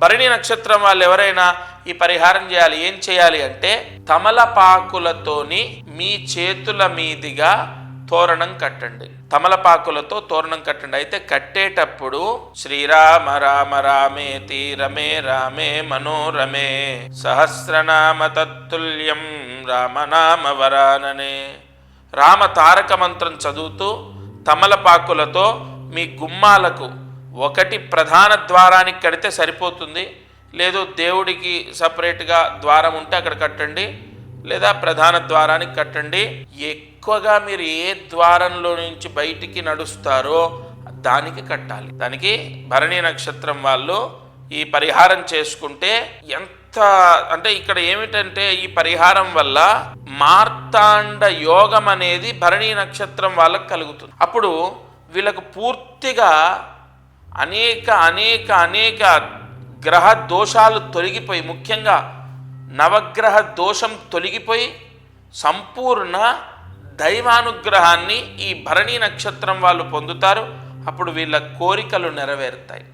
భరణి నక్షత్రం వాళ్ళు ఎవరైనా ఈ పరిహారం చేయాలి. ఏం చేయాలి అంటే తమలపాకులతోని మీ చేతుల మీదిగా తోరణం కట్టండి. తమలపాకులతో తోరణం కట్టండి. అయితే కట్టేటప్పుడు శ్రీరామ రామ రామేతి రమే రామే మనోరమే సహస్రనామ తత్తుల్యం రామనామ వరాననే రామ తారక మంత్రం చదువుతూ తమలపాకులతో మీ గుమ్మాలకు ఒకటి ప్రధాన ద్వారానికి కడితే సరిపోతుంది. లేదు దేవుడికి సపరేట్గా ద్వారం ఉంటే అక్కడ కట్టండి, లేదా ప్రధాన ద్వారానికి కట్టండి. ఎక్కువగా మీరు ఏ ద్వారంలో నుంచి బయటికి నడుస్తారో దానికి కట్టాలి. దానికి భరణి నక్షత్రం వాళ్ళు ఈ పరిహారం చేసుకుంటే ఎంత అంటే ఇక్కడ ఏమిటంటే ఈ పరిహారం వల్ల మార్తాండ యోగం అనేది భరణి నక్షత్రం వాళ్ళకు కలుగుతుంది. అప్పుడు వీళ్ళకు పూర్తిగా అనేక అనేక అనేక గ్రహ దోషాలు తొలగిపోయి, ముఖ్యంగా నవగ్రహ దోషం తొలగిపోయి సంపూర్ణ దైవానుగ్రహాన్ని ఈ భరణి నక్షత్రం వాళ్ళు పొందుతారు. అప్పుడు వీళ్ళ కోరికలు నెరవేరుతాయి.